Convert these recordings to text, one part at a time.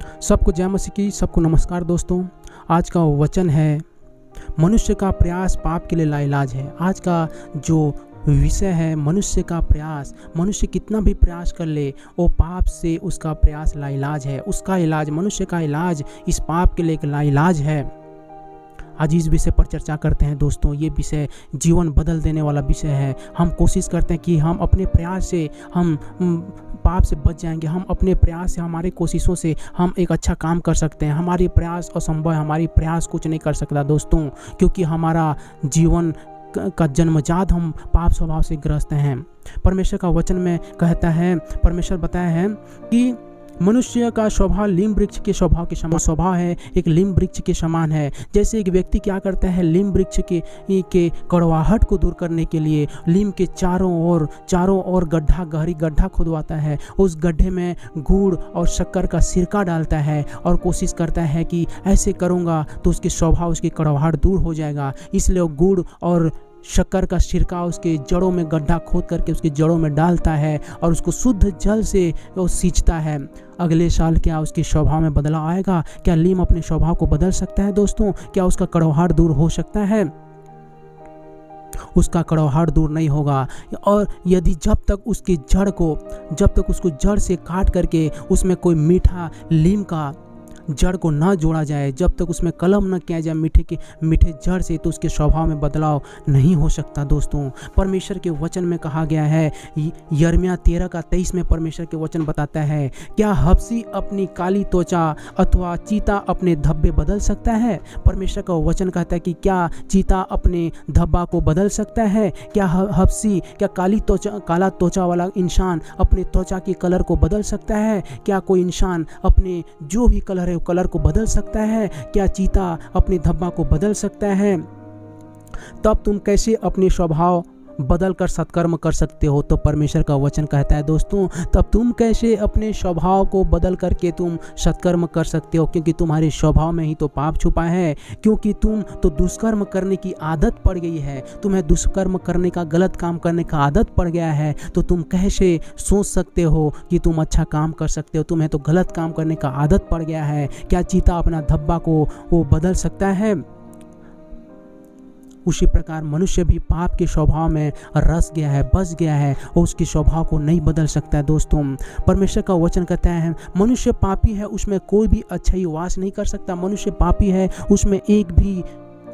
सबको जय मसीह की। सबको नमस्कार दोस्तों। आज का वचन है, मनुष्य का प्रयास पाप के लिए लाइलाज है। आज का जो विषय है, मनुष्य का प्रयास। मनुष्य कितना भी प्रयास कर ले, वो पाप से उसका प्रयास लाइलाज है। उसका इलाज, मनुष्य का इलाज इस पाप के लिए एक लाइलाज है। आज इस विषय पर चर्चा करते हैं दोस्तों। ये विषय जीवन बदल देने वाला विषय है। हम कोशिश करते हैं कि हम अपने प्रयास से हम पाप से बच जाएंगे। हम अपने प्रयास से, हमारी कोशिशों से हम एक अच्छा काम कर सकते हैं। हमारी प्रयास असंभव है, हमारी प्रयास कुछ नहीं कर सकता दोस्तों, क्योंकि हमारा जीवन का जन्मजात हम पाप स्वभाव से ग्रस्त हैं। परमेश्वर का वचन में कहता है, परमेश्वर बताया है कि मनुष्य का स्वभाव लीम वृक्ष के स्वभाव के समान स्वभाव है, एक लीम वृक्ष के समान है। जैसे एक व्यक्ति क्या करता है, लीम वृक्ष के कड़वाहट को दूर करने के लिए लीम के चारों ओर गहरी गड्ढा खुदवाता है। उस गड्ढे में गुड़ और शक्कर का सिरका डालता है और कोशिश करता है कि ऐसे करूँगा तो उसके स्वभाव, उसकी कड़वाहट दूर हो जाएगा। इसलिए वो गुड़ और शक्कर का सिरका उसके जड़ों में गड्ढा खोद करके उसकी जड़ों में डालता है और उसको शुद्ध जल से वो सींचता है। अगले साल क्या उसके स्वभाव में बदलाव आएगा? क्या लीम अपने स्वभाव को बदल सकता है दोस्तों? क्या उसका कड़वाहट दूर हो सकता है? उसका कड़वाहट दूर नहीं होगा। और यदि जब तक उसको जड़ से काट करके उसमें कोई मीठा लीम का जड़ को ना जोड़ा जाए, जब तक उसमें कलम न किया जाए मीठे जड़ से, तो उसके स्वभाव में बदलाव नहीं हो सकता दोस्तों। परमेश्वर के वचन में कहा गया है, यिर्मयाह 13:23 में परमेश्वर के वचन बताता है, क्या हबसी अपनी काली त्वचा अथवा चीता अपने धब्बे बदल सकता है? परमेश्वर का वचन कहता है कि क्या चीता अपने धब्बा को बदल सकता है? क्या हबसी, क्या काला त्वचा वाला इंसान अपने त्वचा के कलर को बदल सकता है? क्या कोई इंसान अपने जो भी कलर है कलर को बदल सकता है? क्या चीता अपने धब्बा को बदल सकता है? तब तुम कैसे अपने स्वभाव बदल कर सत्कर्म कर सकते हो? तो परमेश्वर का वचन कहता है दोस्तों, तब तुम कैसे अपने स्वभाव को बदल करके तुम सत्कर्म कर सकते हो? क्योंकि तुम्हारे स्वभाव में ही तो पाप छुपा है। क्योंकि तुम तो दुष्कर्म करने की आदत पड़ गई है, तुम्हें दुष्कर्म करने का, गलत काम करने का आदत पड़ गया है। तो तुम कैसे सोच सकते हो कि तुम अच्छा काम कर सकते हो? तुम्हें तो गलत काम करने का आदत पड़ गया है। क्या चीता अपना धब्बा को वो बदल सकता है? उसी प्रकार मनुष्य भी पाप के स्वभाव में रस गया है, बस गया है और उसके स्वभाव को नहीं बदल सकता है दोस्तों। परमेश्वर का वचन कहता है, मनुष्य पापी है, उसमें कोई भी अच्छाई वास नहीं कर सकता। मनुष्य पापी है, उसमें एक भी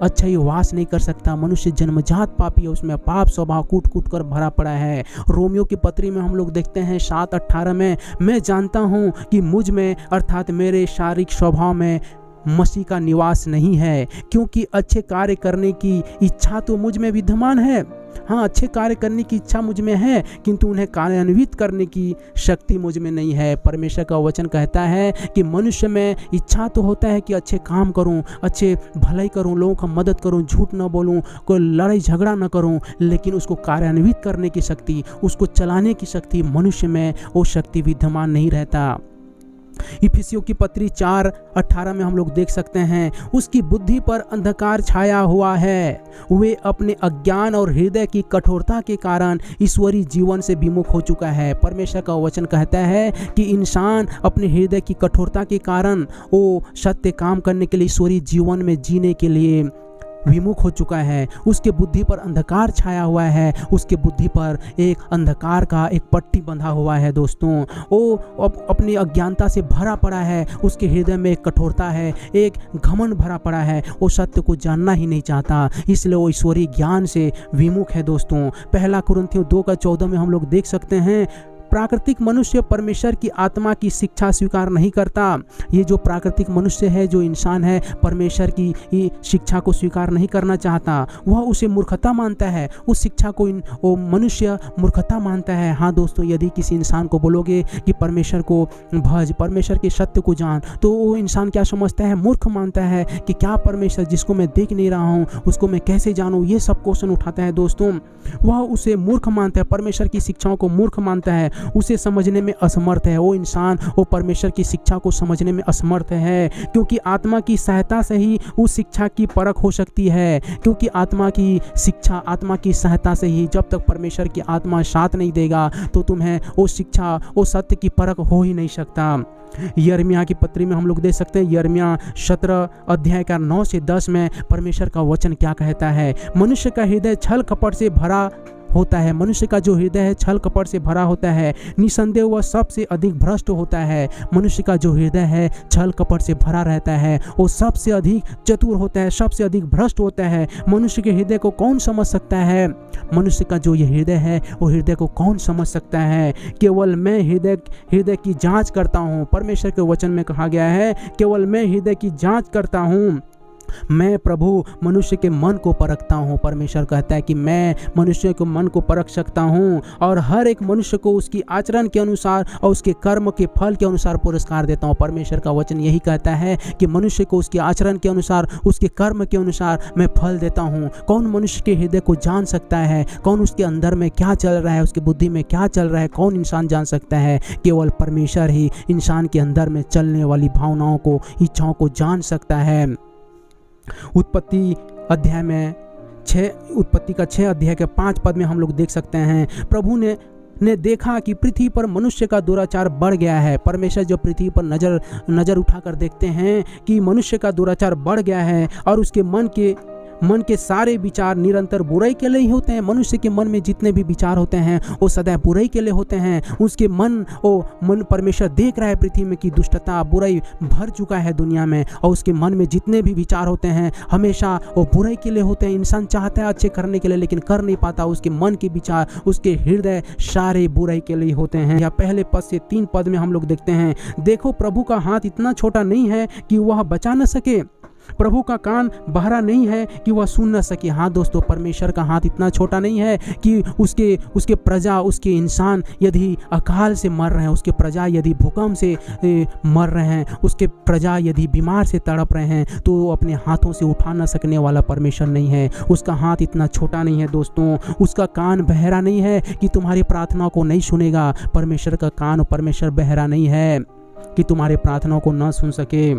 अच्छाई वास नहीं कर सकता। मनुष्य जन्मजात पापी है, उसमें पाप स्वभाव कूट कूट कर भरा पड़ा है। रोमियो की पत्री में हम लोग देखते हैं 7:18 में, मैं जानता हूँ कि मुझ में अर्थात मेरे शारीरिक स्वभाव में मसीह का निवास नहीं है, क्योंकि अच्छे कार्य करने की इच्छा तो मुझ में विद्यमान है। हाँ, अच्छे कार्य करने की इच्छा मुझ में है, किंतु उन्हें कार्यान्वित करने की शक्ति मुझ में नहीं है। परमेश्वर का वचन कहता है कि मनुष्य में इच्छा तो होता है कि अच्छे काम करूं, अच्छे भलाई करूं, लोगों का मदद करूं, झूठ न बोलूं, कोई लड़ाई झगड़ा न करूं, लेकिन उसको कार्यान्वित करने की शक्ति, उसको चलाने की शक्ति मनुष्य में वो शक्ति विद्यमान नहीं रहता। इफिसियों की पत्री 4:18 में हम लोग देख सकते हैं, उसकी बुद्धि पर अंधकार छाया हुआ है, वे अपने अज्ञान और हृदय की कठोरता के कारण ईश्वरीय जीवन से विमुख हो चुका है। परमेश्वर का वचन कहता है कि इंसान अपने हृदय की कठोरता के कारण वो सत्य काम करने के लिए, ईश्वरीय जीवन में जीने के लिए विमुख हो चुका है। उसके बुद्धि पर अंधकार छाया हुआ है, उसके बुद्धि पर एक अंधकार का एक पट्टी बंधा हुआ है दोस्तों। वो अपनी अज्ञानता से भरा पड़ा है, उसके हृदय में एक कठोरता है, एक घमंड भरा पड़ा है, वो सत्य को जानना ही नहीं चाहता, इसलिए वो ईश्वरीय ज्ञान से विमुख है दोस्तों। 1 कुरिन्थियों 2:14 में हम लोग देख सकते हैं, प्राकृतिक मनुष्य परमेश्वर की आत्मा की शिक्षा स्वीकार नहीं करता। ये जो प्राकृतिक मनुष्य है, जो इंसान है, परमेश्वर की शिक्षा को स्वीकार नहीं करना चाहता, वह उसे मूर्खता मानता है। उस शिक्षा को वो मनुष्य मूर्खता मानता है। हाँ दोस्तों, यदि किसी इंसान को बोलोगे कि परमेश्वर को भज, परमेश्वर के सत्य को जान, तो वो इंसान क्या समझता है? मूर्ख मानता है कि क्या परमेश्वर जिसको मैं देख नहीं रहा हूँ उसको मैं कैसे जानूँ? ये सब क्वेश्चन उठाता है दोस्तों। वह उसे मूर्ख मानता है, परमेश्वर की शिक्षाओं को मूर्ख मानता है। उसे समझने में असमर्थ है। वो इंसान वो परमेश्वर की शिक्षा को समझने में असमर्थ है, क्योंकि आत्मा की सहायता से ही उस शिक्षा की परख हो सकती है। क्योंकि आत्मा की शिक्षा, आत्मा की सहायता से ही, जब तक परमेश्वर की आत्मा साथ नहीं देगा तो तुम्हें वो शिक्षा, वो सत्य की परख हो ही नहीं सकता। यिर्मयाह की पत्री में हम लोग देख सकते हैं, यिर्मयाह 17 अध्याय का 9 से 10 में परमेश्वर का वचन क्या कहता है। मनुष्य का हृदय छल कपट से भरा होता है। मनुष्य का जो हृदय है छल कपट से भरा होता है, निसंदेह वह सबसे अधिक भ्रष्ट होता है। मनुष्य का जो हृदय है छल कपट से भरा रहता है, वो सबसे अधिक चतुर होता है, सबसे अधिक भ्रष्ट होता है। मनुष्य के हृदय को कौन समझ सकता है? मनुष्य का जो ये हृदय है वो हृदय को कौन समझ सकता है? केवल मैं हृदय की जांच करता हूँ। परमेश्वर के वचन में कहा गया है, केवल मैं हृदय की जांच करता हूँ, मैं प्रभु मनुष्य के मन को परखता हूँ। परमेश्वर कहता है कि मैं मनुष्य के मन को परख सकता हूँ और हर एक मनुष्य को उसकी आचरण के अनुसार और उसके कर्म के फल के अनुसार पुरस्कार देता हूँ। परमेश्वर का वचन यही कहता है कि मनुष्य को उसके आचरण के अनुसार, उसके कर्म के अनुसार मैं फल देता हूँ। कौन मनुष्य के हृदय को जान सकता है? कौन उसके अंदर में क्या चल रहा है, उसकी बुद्धि में क्या चल रहा है, कौन इंसान जान सकता है? केवल परमेश्वर ही इंसान के अंदर में चलने वाली भावनाओं को, इच्छाओं को जान सकता है। उत्पत्ति अध्याय में 6, उत्पत्ति का 6 अध्याय के 5 पद में हम लोग देख सकते हैं, प्रभु ने देखा कि पृथ्वी पर मनुष्य का दुराचार बढ़ गया है। परमेश्वर जब पृथ्वी पर नजर उठाकर देखते हैं कि मनुष्य का दुराचार बढ़ गया है और उसके मन के सारे विचार निरंतर बुराई के लिए ही होते हैं। मनुष्य के मन में जितने भी विचार होते हैं वो सदैव बुराई के लिए होते हैं। उसके मन परमेश्वर देख रहा है पृथ्वी में कि दुष्टता, बुराई भर चुका है दुनिया में, और उसके मन में जितने भी विचार होते हैं हमेशा वो बुराई के लिए होते हैं। इंसान चाहता है अच्छे करने के लिए लेकिन कर नहीं पाता। उसके मन के विचार, उसके हृदय सारे बुराई के लिए होते हैं। या पहले पद से 3 पद में हम लोग देखते हैं, देखो प्रभु का हाथ इतना छोटा नहीं है कि वह बचा न सके, प्रभु का कान बहरा नहीं है कि वह सुन न सके। हाँ दोस्तों, परमेश्वर का हाथ इतना छोटा नहीं है कि उसके प्रजा, उसके इंसान यदि अकाल से मर रहे हैं, उसके प्रजा यदि भूकंप से मर रहे हैं, उसके प्रजा यदि बीमार से तड़प रहे हैं, तो वो अपने हाथों से उठा न सकने वाला परमेश्वर नहीं है। उसका हाथ इतना छोटा नहीं है दोस्तों। उसका कान बहरा नहीं है कि तुम्हारी प्रार्थना को नहीं सुनेगा। परमेश्वर का कान, परमेश्वर बहरा नहीं है कि तुम्हारे प्रार्थनाओं को न सुन सके,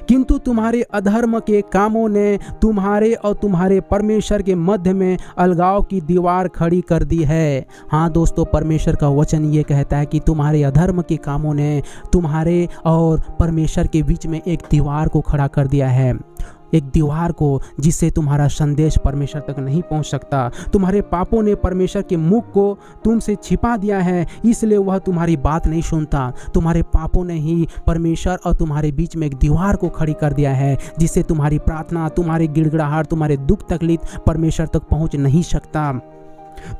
किंतु तुम्हारे अधर्म के कामों ने तुम्हारे और तुम्हारे परमेश्वर के मध्य में अलगाव की दीवार खड़ी कर दी है। हाँ दोस्तों, परमेश्वर का वचन ये कहता है कि तुम्हारे अधर्म के कामों ने तुम्हारे और परमेश्वर के बीच में एक दीवार को खड़ा कर दिया है, एक दीवार को जिससे तुम्हारा संदेश परमेश्वर तक नहीं पहुंच सकता। तुम्हारे पापों ने परमेश्वर के मुख को तुमसे छिपा दिया है, इसलिए वह तुम्हारी बात नहीं सुनता। तुम्हारे पापों ने ही परमेश्वर और तुम्हारे बीच में एक दीवार को खड़ी कर दिया है, जिससे तुम्हारी प्रार्थना, तुम्हारी गिड़गिड़ाहट, तुम्हारे दुख तकलीफ परमेश्वर तक पहुंच नहीं सकता।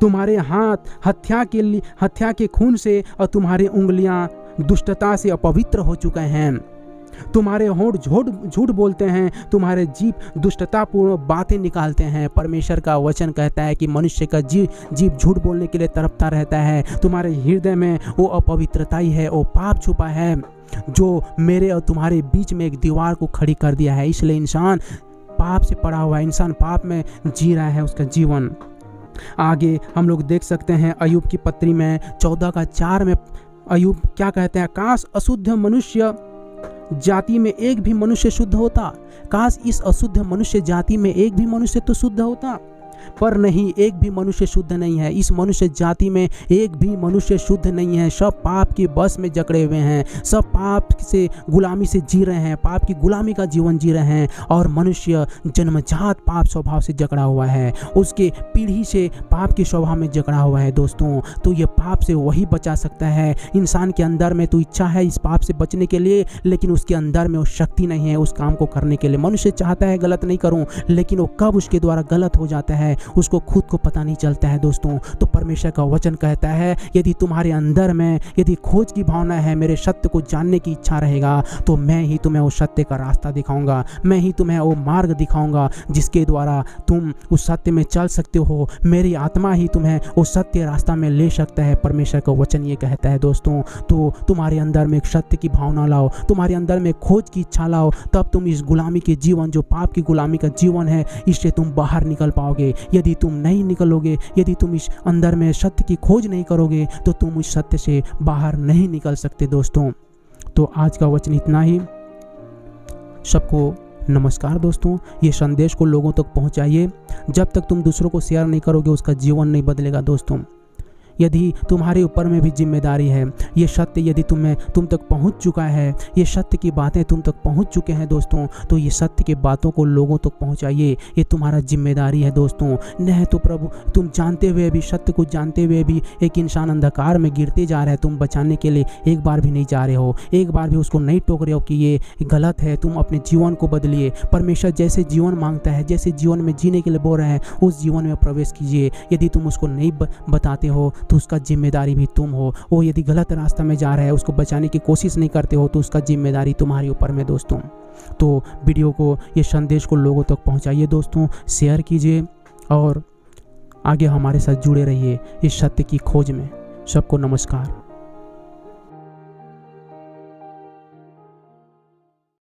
तुम्हारे हाथ हत्या के खून से और तुम्हारी उंगलियां दुष्टता से अपवित्र हो चुके हैं। तुम्हारे होंठ झूठ बोलते हैं, तुम्हारे जीभ दुष्टतापूर्ण बातें निकालते हैं। परमेश्वर का वचन कहता है कि मनुष्य का जीभ झूठ बोलने के लिए तड़पता रहता है। तुम्हारे हृदय में वो अपवित्रता ही है, वो पाप छुपा है जो मेरे और तुम्हारे बीच में एक दीवार को खड़ी कर दिया है। इसलिए इंसान पाप से पड़ा हुआ है, इंसान पाप में जी रहा है उसका जीवन। आगे हम लोग देख सकते हैं अय्यूब की पत्री में 14 का 4 में अय्यूब क्या कहते हैं, काश अशुद्ध मनुष्य जाति में एक भी मनुष्य शुद्ध होता। काश इस अशुद्ध मनुष्य जाति में एक भी मनुष्य तो शुद्ध होता, पर नहीं, एक भी मनुष्य शुद्ध नहीं है। इस मनुष्य जाति में एक भी मनुष्य शुद्ध नहीं है। सब पाप के बस में जकड़े हुए हैं, सब पाप से गुलामी से जी रहे हैं, पाप की गुलामी का जीवन जी रहे हैं। और मनुष्य जन्मजात पाप स्वभाव से जकड़ा हुआ है, उसके पीढ़ी से पाप के स्वभाव में जकड़ा हुआ है दोस्तों। तो ये पाप से वही बचा सकता है। इंसान के अंदर में तो इच्छा है इस पाप से बचने के लिए, लेकिन उसके अंदर में वो शक्ति नहीं है उस काम को करने के लिए। मनुष्य चाहता है गलत नहीं करूं, लेकिन वो कब उसके द्वारा गलत हो जाता है उसको खुद को पता नहीं चलता है दोस्तों। तो परमेश्वर का वचन कहता है, यदि तुम्हारे अंदर में यदि खोज की भावना है, मेरे सत्य को जानने की इच्छा रहेगा, तो मैं ही तुम्हें उस सत्य का रास्ता दिखाऊंगा, मैं ही तुम्हें वो मार्ग दिखाऊंगा जिसके द्वारा तुम उस सत्य में चल सकते हो। मेरी आत्मा ही तुम्हें उस सत्य रास्ता में ले सकता है। परमेश्वर का वचन ये कहता है दोस्तों। तो तुम्हारे अंदर में एक सत्य की भावना लाओ, तुम्हारे अंदर में खोज की इच्छा लाओ, तब तुम इस गुलामी के जीवन, जो पाप की गुलामी का जीवन है, इससे तुम बाहर निकल पाओगे। यदि तुम नहीं निकलोगे, यदि तुम इस अंदर में सत्य की खोज नहीं करोगे तो तुम इस सत्य से बाहर नहीं निकल सकते दोस्तों। तो आज का वचन इतना ही। सबको नमस्कार दोस्तों। ये संदेश को लोगों तक पहुंचाइए। जब तक तुम दूसरों को शेयर नहीं करोगे उसका जीवन नहीं बदलेगा दोस्तों। यदि तुम्हारे ऊपर में भी जिम्मेदारी है, ये सत्य यदि तुम तक पहुंच चुका है, ये सत्य की बातें तुम तक पहुंच चुके हैं दोस्तों, तो ये सत्य की बातों को लोगों तक पहुंचाइए। ये तुम्हारा जिम्मेदारी है दोस्तों। नहीं तो प्रभु, तुम जानते हुए भी, सत्य को जानते हुए भी एक इंसान अंधकार में गिरते जा रहा है, तुम बचाने के लिए एक बार भी नहीं जा रहे हो, एक बार भी उसको नहीं टोक रहे हो कि ये गलत है। तुम अपने जीवन को बदलिए। परमेश्वर जैसे जीवन मांगता है, जैसे जीवन में जीने के लिए बोल रहे हैं, उस जीवन में प्रवेश कीजिए। यदि तुम उसको नहीं बताते हो तो उसका जिम्मेदारी भी तुम हो। वो यदि गलत रास्ता में जा रहा है, उसको बचाने की कोशिश नहीं करते हो तो उसका जिम्मेदारी तुम्हारे ऊपर में दोस्तों। तो वीडियो को, ये संदेश को लोगों तक पहुंचाइए दोस्तों, शेयर कीजिए और आगे हमारे साथ जुड़े रहिए इस सत्य की खोज में। सबको नमस्कार।